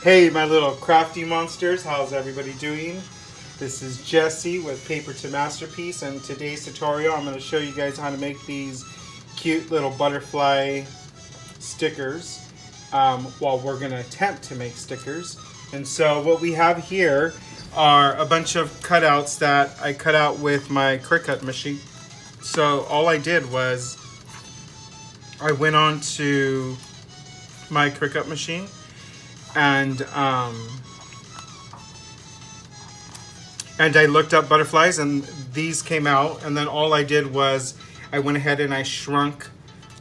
Hey my little crafty monsters, how's everybody doing? This is Jesse with Paper to Masterpiece, and today's tutorial I'm going to show you guys how to make these cute little butterfly stickers. Well, we're going to attempt to make stickers. And so what we have here are a bunch of cutouts that I cut out with my Cricut machine. So all I did was I went on to my Cricut machine and I looked up butterflies and these came out, and then all I did was I went ahead and I shrunk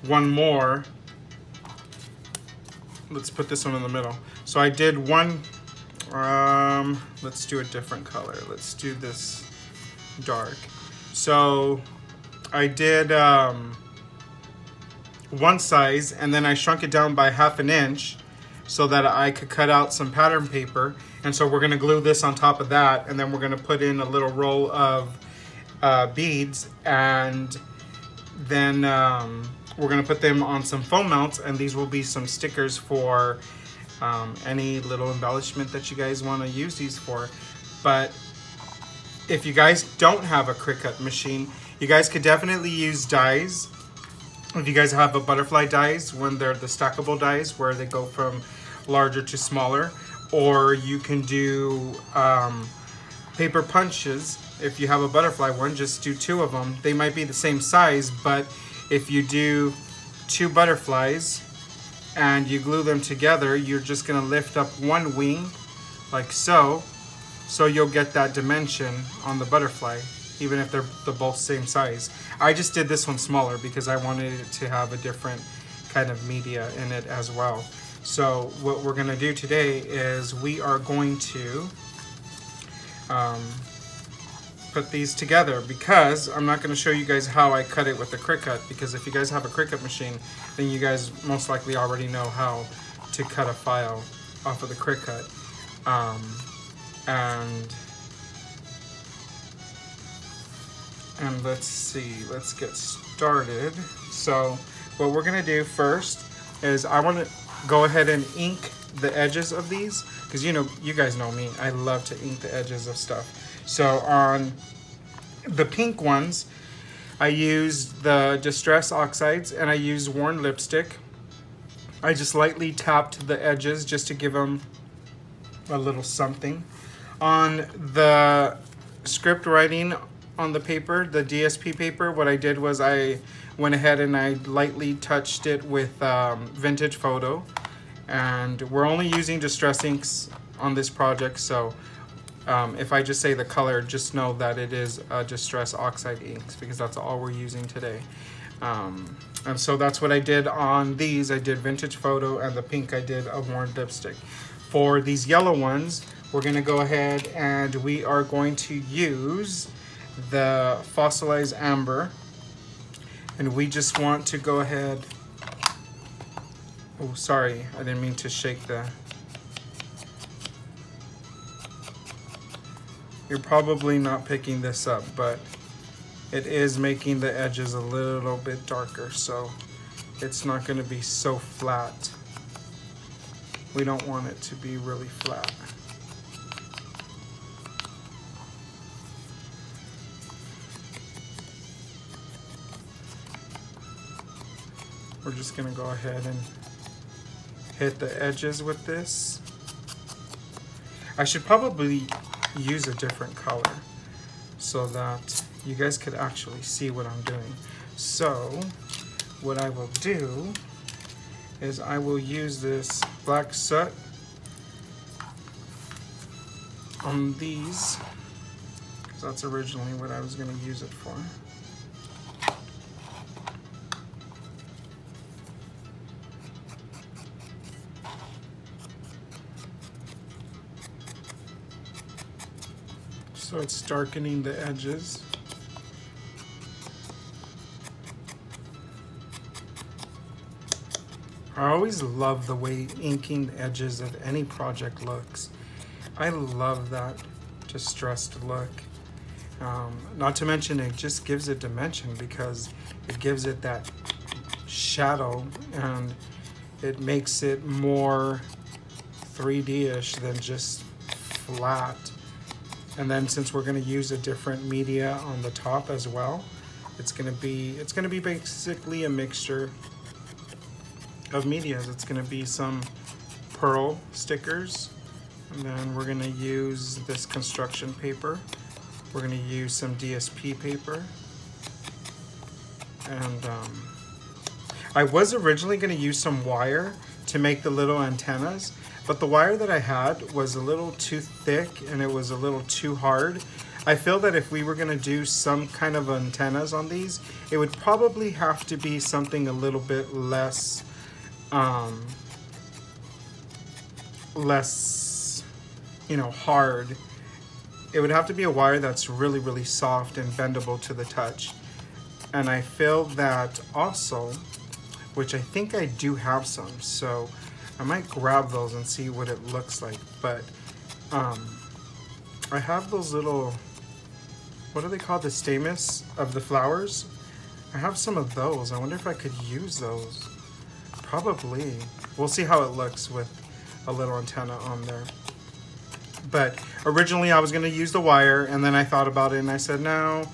one more. Let's put this one in the middle. So I did one, let's do a different color. Let's do this dark. So I did one size and then I shrunk it down by 1/2 inch so that I could cut out some pattern paper. And so we're gonna glue this on top of that, and then we're gonna put in a little roll of beads, and then we're gonna put them on some foam mounts, and these will be some stickers for any little embellishment that you guys wanna use these for. But if you guys don't have a Cricut machine, you guys could definitely use dies. If you guys have a butterfly dies, when they're the stackable dies where they go from larger to smaller, or you can do paper punches. If you have a butterfly one, just do 2 of them. They might be the same size, but if you do 2 butterflies and you glue them together, you're just gonna lift up one wing like so, so you'll get that dimension on the butterfly, even if they're both same size. I just did this one smaller because I wanted it to have a different kind of media in it as well. So what we're gonna do today is we are going to put these together, because I'm not gonna show you guys how I cut it with the Cricut, because if you guys have a Cricut machine, then you guys most likely already know how to cut a file off of the Cricut. And let's see, let's get started. So what we're gonna do first is I wanna go ahead and ink the edges of these, because you guys know me, I love to ink the edges of stuff. So on the pink ones, I used the Distress Oxides and I used worn lipstick. I just lightly tapped the edges just to give them a little something. On the script writing on the paper, the DSP paper, what I did was I went ahead and I lightly touched it with Vintage Photo. And we're only using Distress inks on this project, so if I just say the color, just know that it is Distress Oxide inks, because that's all we're using today. And so that's what I did on these. I did Vintage Photo, and the pink I did a worn lipstick. For these yellow ones, we're gonna go ahead and we are going to use the Fossilized Amber, and we just want to go ahead. Oh, sorry, I didn't mean to shake the. You're probably not picking this up, but it is making the edges a little bit darker, so it's not going to be so flat. We don't want it to be really flat. We're just going to go ahead and hit the edges with this. I should probably use a different color so that you guys could actually see what I'm doing. So what I will do is I will use this black soot on these, because that's originally what I was going to use it for. So it's darkening the edges. I always love the way inking the edges of any project looks. I love that distressed look. Not to mention it just gives it dimension, because it gives it that shadow and it makes it more 3D-ish than just flat. And then since we're going to use a different media on the top as well, it's going to be basically a mixture of medias. It's going to be some pearl stickers, and then we're going to use this construction paper. We're going to use some DSP paper, and I was originally going to use some wire to make the little antennas, but the wire that I had was a little too thick and it was a little too hard. I feel that if we were going to do some kind of antennas on these, it would probably have to be something a little bit less, you know, hard. It would have to be a wire that's really, really soft and bendable to the touch. And I feel that also, which I think I do have some, so I might grab those and see what it looks like. But I have those little, what are they called? The stamens of the flowers. I have some of those. I wonder if I could use those. Probably. We'll see how it looks with a little antenna on there. But originally I was going to use the wire, and then I thought about it and I said, no.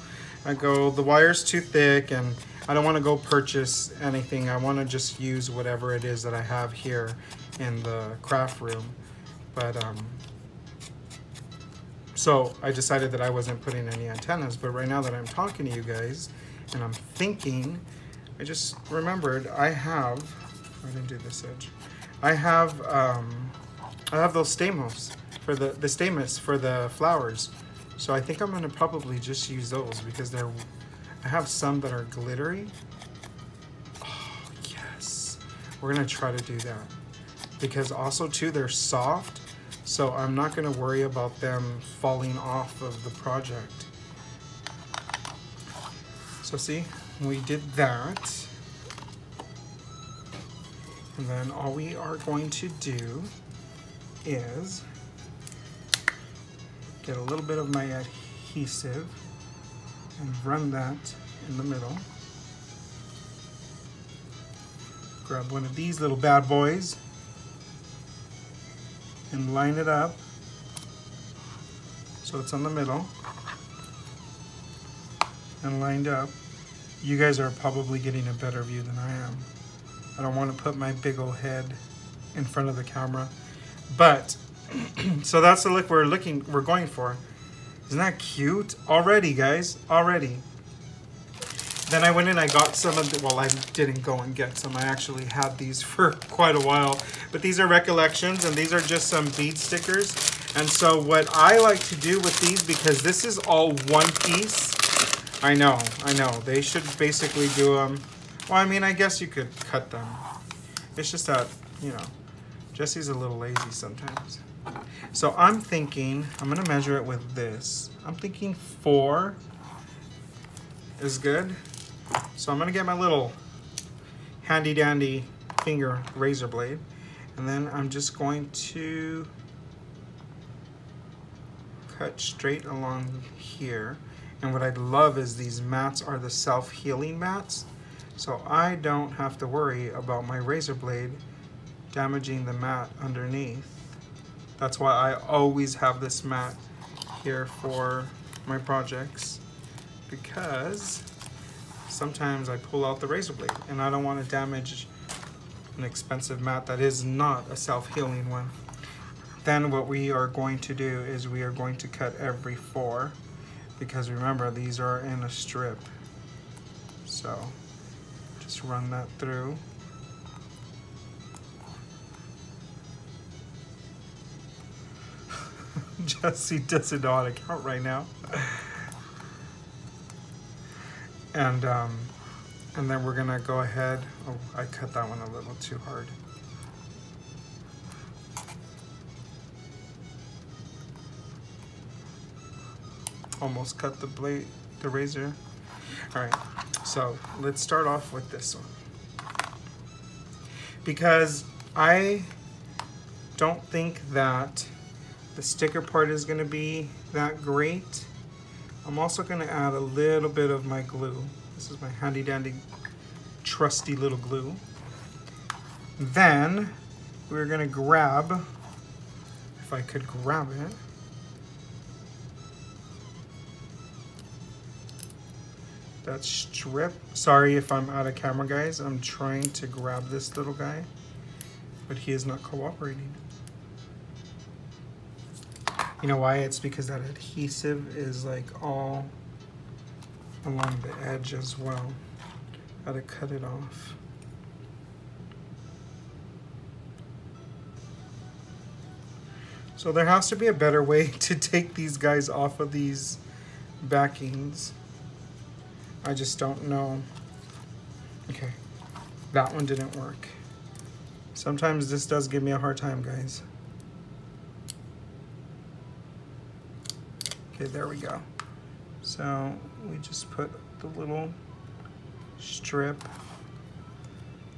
I go, the wire's too thick and I don't want to go purchase anything. I want to just use whatever it is that I have here in the craft room. But so I decided that I wasn't putting any antennas. But right now that I'm talking to you guys and I'm thinking, I just remembered I didn't do this edge. I have those stamens for the stamens for the flowers. So I think I'm gonna probably just use those because I have some that are glittery. Oh yes, we're gonna try to do that because also too they're soft, so I'm not gonna worry about them falling off of the project. So see, we did that, and then all we are going to do is get a little bit of my adhesive and run that in the middle. Grab one of these little bad boys and line it up so it's on the middle and lined up. You guys are probably getting a better view than I am. I don't want to put my big old head in front of the camera, but so that's the look we're going for. Isn't that cute? Already, guys, already. Then I went and I got some of the, well, I didn't go and get some. I actually had these for quite a while. But these are recollections, and these are just some bead stickers. And so what I like to do with these, because this is all one piece, I know, they should basically do them. Well, I mean, I guess you could cut them. It's just that, you know, Jesse's a little lazy sometimes. So I'm thinking, I'm gonna measure it with this. I'm thinking 4 is good. So I'm gonna get my little handy dandy finger razor blade, and then I'm just going to cut straight along here. And what I love is these mats are the self-healing mats. So I don't have to worry about my razor blade damaging the mat underneath. That's why I always have this mat here for my projects, because sometimes I pull out the razor blade and I don't want to damage an expensive mat that is not a self-healing one. Then what we are going to do is we are going to cut every 4, because remember, these are in a strip. So just run that through. Jesse doesn't know how to count right now. And then we're gonna go ahead. Oh, I cut that one a little too hard. Almost cut the blade, the razor. All right, so let's start off with this one, because I don't think that the sticker part is gonna be that great. I'm also gonna add a little bit of my glue. This is my handy dandy trusty little glue. Then we're gonna grab if I could grab it. That strip. Sorry if I'm out of camera, guys. I'm trying to grab this little guy, but he is not cooperating. You know why? It's because that adhesive is like all along the edge as well. Gotta cut it off. So there has to be a better way to take these guys off of these backings. I just don't know. Okay, that one didn't work. Sometimes this does give me a hard time, guys. Okay, there we go. So we just put the little strip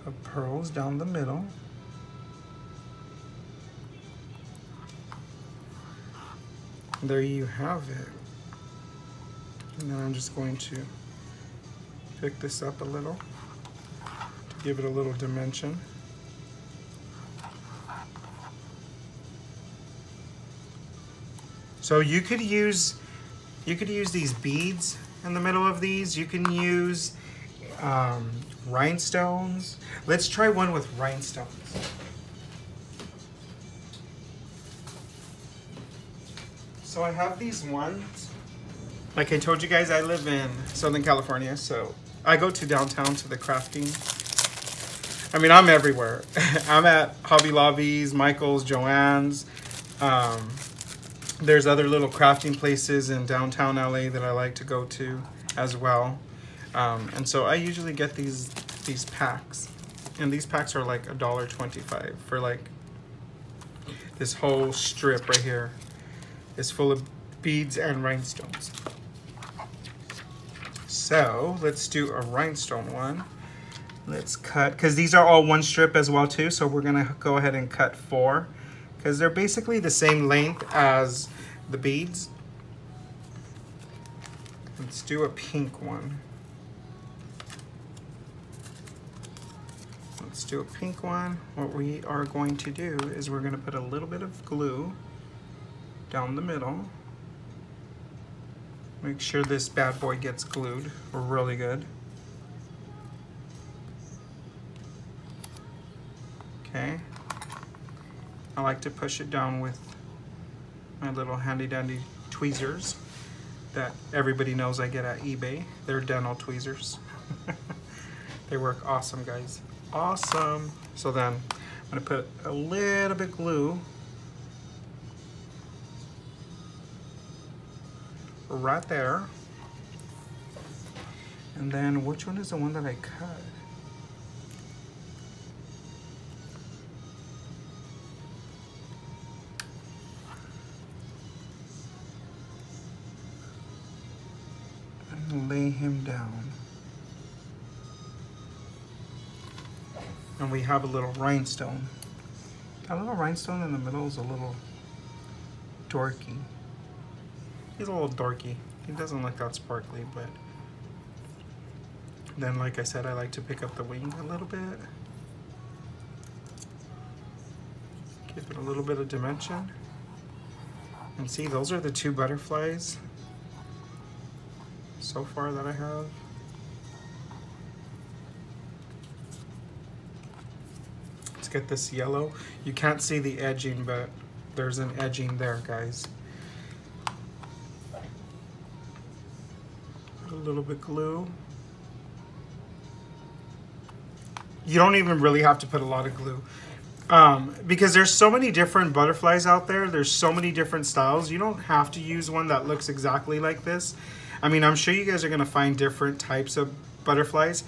of pearls down the middle. There you have it. And then I'm just going to pick this up a little to give it a little dimension. So you could use these beads in the middle of these. You can use rhinestones. Let's try one with rhinestones. So I have these ones. Like I told you guys, I live in Southern California, so I go to downtown to the crafting. I mean, I'm everywhere. I'm at Hobby Lobbies, Michael's, Joann's. There's other little crafting places in downtown LA that I like to go to as well. And so I usually get these packs. And these packs are like $1.25 for like this whole strip right here. Is full of beads and rhinestones. So let's do a rhinestone one. Let's cut, because these are all one strip as well too, so we're gonna go ahead and cut 4, because they're basically the same length as the beads. Let's do a pink one. Let's do a pink one. What we are going to do is we're gonna put a little bit of glue down the middle. Make sure this bad boy gets glued really good. Okay. I like to push it down with my little handy dandy tweezers that everybody knows I get at eBay. They're dental tweezers. They work awesome, guys. Awesome. So then I'm gonna put a little bit glue right there. And then which one is the one that I cut? And lay him down. And we have a little rhinestone. That little rhinestone in the middle is a little dorky. He's a little dorky. He doesn't look that sparkly, but then, like I said, I like to pick up the wing a little bit. Give it a little bit of dimension. And see, those are the 2 butterflies so far that I have. Let's get this yellow. You can't see the edging, but there's an edging there, guys. A little bit glue. You don't even really have to put a lot of glue because there's so many different butterflies out there. There's so many different styles. You don't have to use one that looks exactly like this. I mean, I'm sure you guys are gonna find different types of butterflies.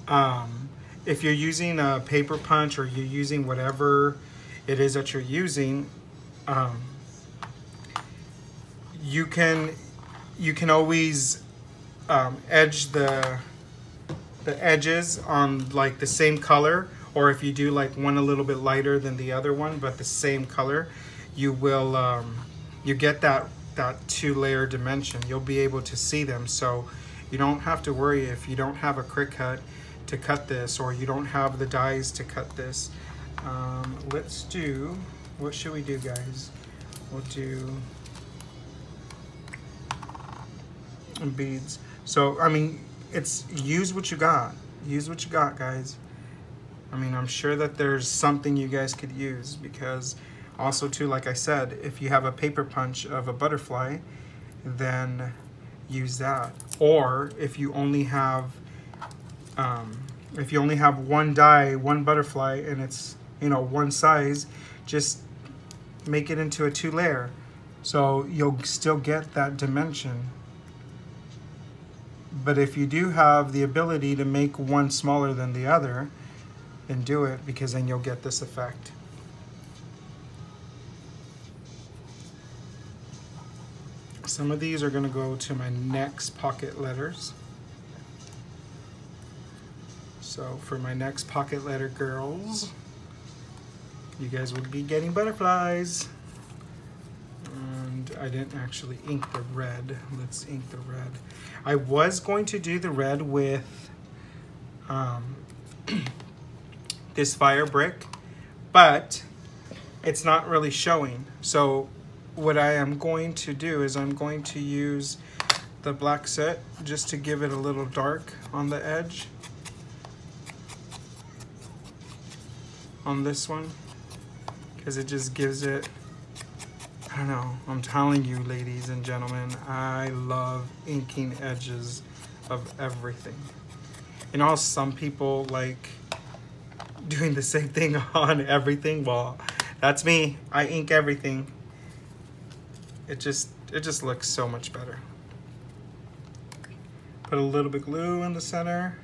If you're using a paper punch or you're using whatever it is that you're using, you can always edge the edges on like the same color, or if you do like one a little bit lighter than the other one but the same color, you will you get that 2-layer dimension. You'll be able to see them, so you don't have to worry if you don't have a Cricut to cut this, or you don't have the dies to cut this. Let's do, what should we do, guys? we'll do beads. So, I mean, it's use what you got. Use what you got, guys. I mean, I'm sure that there's something you guys could use, because also too, like I said, if you have a paper punch of a butterfly, then use that. Or if you only have one die, one butterfly, and it's, you know, one size, just make it into a 2-layer, so you'll still get that dimension. But if you do have the ability to make one smaller than the other, then do it, because then you'll get this effect. Some of these are going to go to my next pocket letters. So for my next pocket letter girls, you guys will be getting butterflies. And I didn't actually ink the red. Let's ink the red. I was going to do the red with this fire brick, but it's not really showing. So what I am going to do is I'm going to use the black soot just to give it a little dark on the edge on this one, because it just gives it, I don't know, I'm telling you, ladies and gentlemen, I love inking edges of everything. You know, some people like doing the same thing on everything. Well, that's me. I ink everything. It just looks so much better. Put a little bit of glue in the center.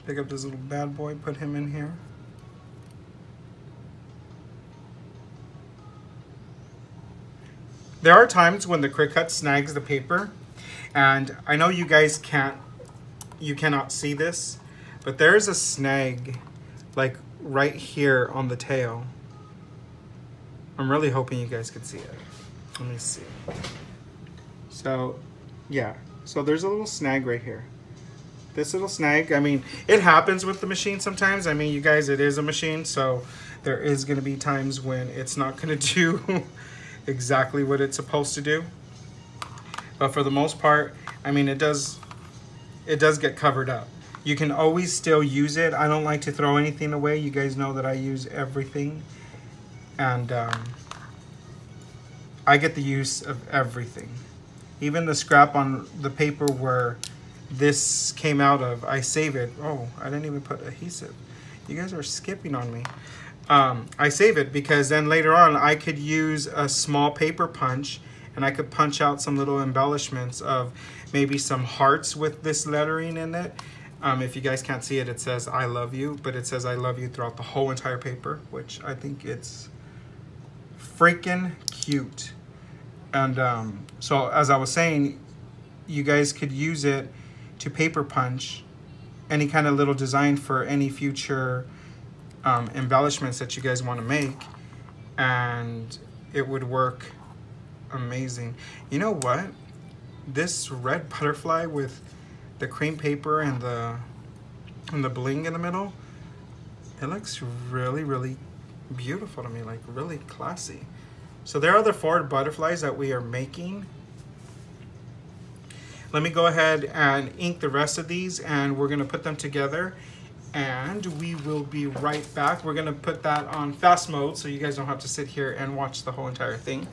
Pick up this little bad boy, put him in here. There are times when the Cricut snags the paper, and I know you guys cannot see this, but there's a snag like right here on the tail. I'm really hoping you guys can see it. Let me see. So yeah, so there's a little snag right here. This little snag, I mean, it happens with the machine sometimes. I mean, you guys, it is a machine, so there is gonna be times when it's not gonna do exactly what it's supposed to do. But for the most part, I mean, it does get covered up. You can always still use it. I don't like to throw anything away. You guys know that I use everything. And I get the use of everything. Even the scrap on the paper where this came out of, I save it. Oh, I didn't even put adhesive. You guys are skipping on me. I save it because then later on I could use a small paper punch and I could punch out some little embellishments of maybe some hearts with this lettering in it. If you guys can't see it, it says I love you, but it says I love you throughout the whole entire paper, which I think it's freaking cute. And so as I was saying, you guys could use it to paper punch any kind of little design for any future embellishments that you guys want to make, and it would work amazing. You know what? This red butterfly with the cream paper and the bling in the middle, it looks really, really beautiful to me, like really classy. So there are the 4 butterflies that we are making. Let me go ahead and ink the rest of these, and we're gonna put them together, and we will be right back. We're gonna put that on fast mode so you guys don't have to sit here and watch the whole entire thing.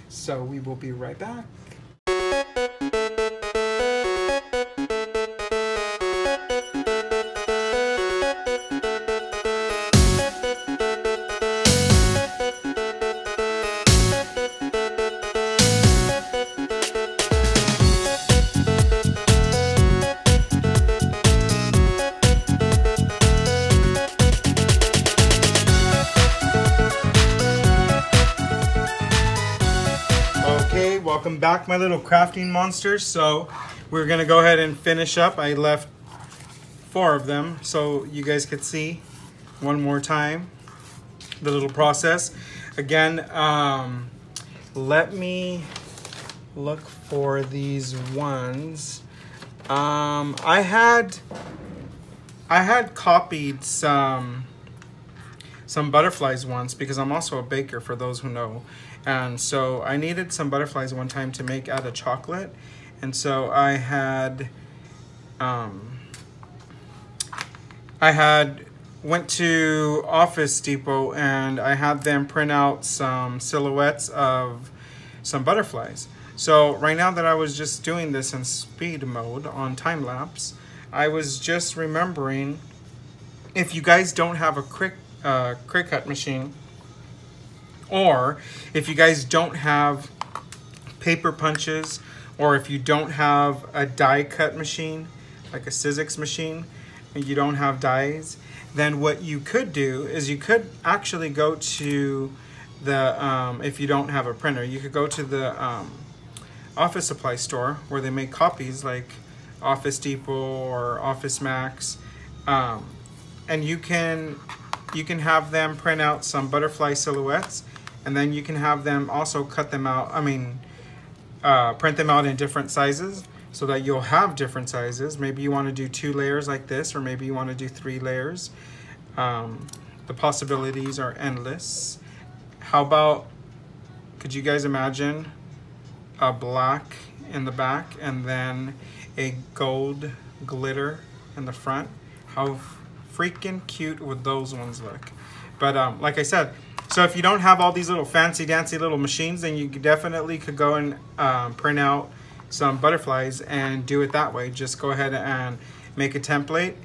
So we will be right back. Welcome back, my little crafting monsters. So we're gonna go ahead and finish up. I left 4 of them so you guys could see one more time the little process. Again, let me look for these ones. I I had copied some butterflies once because I'm also a baker, for those who know. And so I needed some butterflies one time to make out of chocolate. And so I had went to Office Depot and I had them print out some silhouettes of some butterflies. So right now that I was just doing this in speed mode on time lapse, I was just remembering, if you guys don't have a Cricut machine, or if you guys don't have paper punches, or if you don't have a die cut machine, like a Sizzix machine, and you don't have dies, then what you could do is you could actually go to the, if you don't have a printer, you could go to the office supply store where they make copies like Office Depot or Office Max, and you can have them print out some butterfly silhouettes, and then you can have them also cut them out, print them out in different sizes so that you'll have different sizes. Maybe you want to do 2 layers like this, or maybe you want to do 3 layers. The possibilities are endless. How about, could you guys imagine a black in the back and then a gold glitter in the front? How freaking cute would those ones look? But like I said, so if you don't have all these little fancy dancy little machines, then you definitely could go and print out some butterflies and do it that way. Just go ahead and make a template,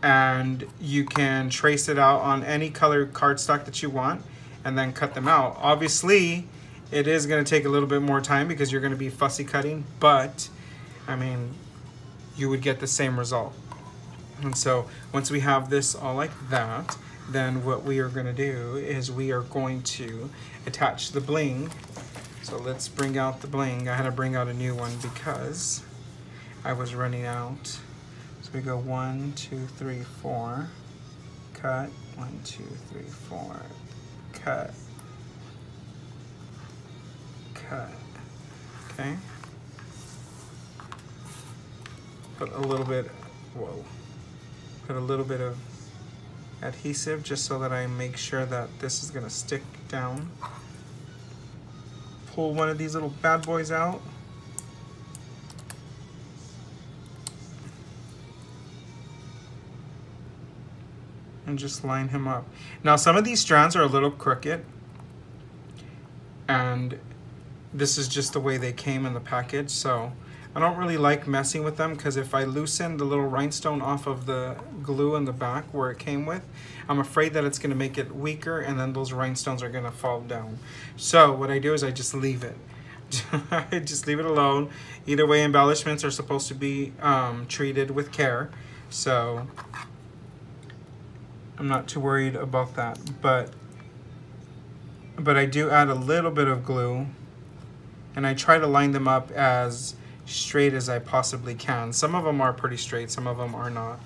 and you can trace it out on any color cardstock that you want and then cut them out. Obviously, it is going to take a little bit more time because you're going to be fussy cutting, but I mean, you would get the same result. And so once we have this all like that, then what we are going to do is we are going to attach the bling. So let's bring out the bling. I had to bring out a new one because I was running out. So we go 1, 2, 3, 4, cut, 1, 2, 3, 4, cut, cut. Okay. Put a little bit, whoa. Put a little bit of adhesive just so that I make sure that this is gonna stick down. Pull one of these little bad boys out. And just line him up. Now some of these strands are a little crooked, and this is just the way they came in the package, so I don't really like messing with them, because if I loosen the little rhinestone off of the glue in the back where it came with, I'm afraid that it's going to make it weaker, and then those rhinestones are going to fall down. So what I do is I just leave it. I just leave it alone. Either way, embellishments are supposed to be treated with care, so I'm not too worried about that. But I do add a little bit of glue, and I try to line them up as straight as I possibly can. Some of them are pretty straight, some of them are not,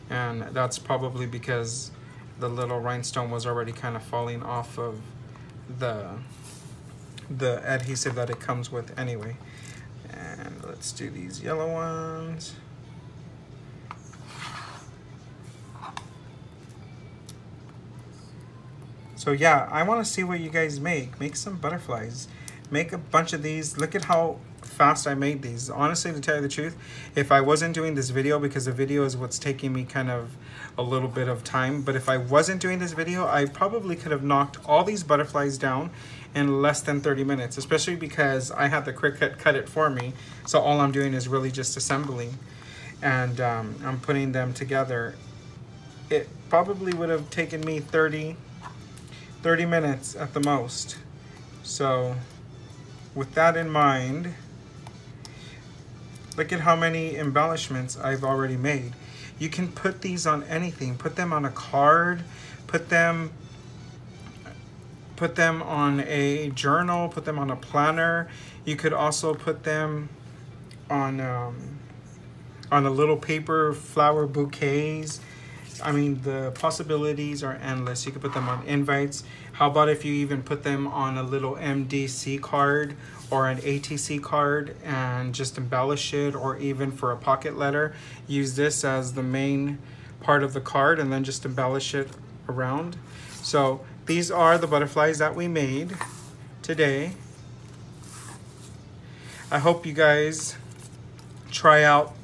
and that's probably because the little rhinestone was already kind of falling off of the adhesive that it comes with anyway. And let's do these yellow ones. So yeah, I want to see what you guys make. Make some butterflies. Make a bunch of these. Look at how fast I made these. Honestly, to tell you the truth, if I wasn't doing this video, because the video is what's taking me kind of a little bit of time, but if I wasn't doing this video, I probably could have knocked all these butterflies down in less than 30 minutes, especially because I had the Cricut cut it for me. So all I'm doing is really just assembling, and I'm putting them together. It probably would have taken me 30 minutes at the most. So with that in mind, look at how many embellishments I've already made. You can put these on anything. Put them on a card, put them on a journal, put them on a planner. You could also put them on a little paper flower bouquets. I mean, the possibilities are endless. You could put them on invites. How about if you even put them on a little MDC card or an ATC card and just embellish it, or even for a pocket letter, use this as the main part of the card and then just embellish it around. So these are the butterflies that we made today. I hope you guys try out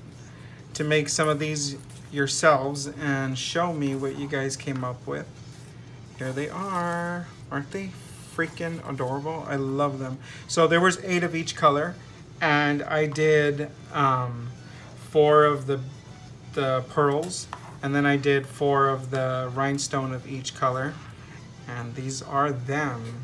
to make some of these yourselves and show me what you guys came up with. Here they are. Aren't they freaking adorable? I love them. So there was 8 of each color, and I did 4 of the pearls, and then I did 4 of the rhinestone of each color, and these are them.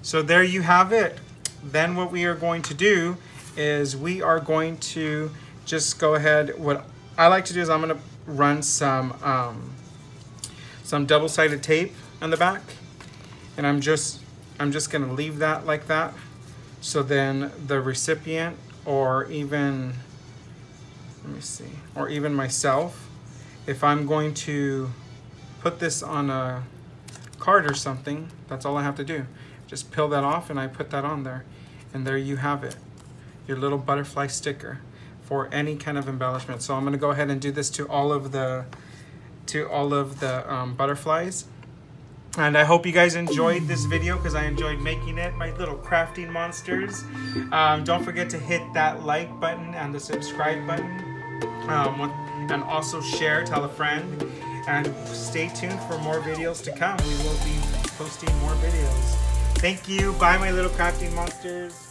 So there you have it. Then what we are going to do is we are going to just go ahead. What I like to do is I'm going to run some double-sided tape on the back, and I'm just going to leave that like that. So then the recipient, or even, let me see, or even myself, if I'm going to put this on a card or something, that's all I have to do. Just peel that off and I put that on there, and there you have it, your little butterfly sticker for any kind of embellishment. So I'm going to go ahead and do this to all of the butterflies. And I hope you guys enjoyed this video, because I enjoyed making it, my little crafting monsters. Don't forget to hit that like button and the subscribe button, and also share, tell a friend, and stay tuned for more videos to come. We will be posting more videos. Thank you. Bye, my little crafting monsters.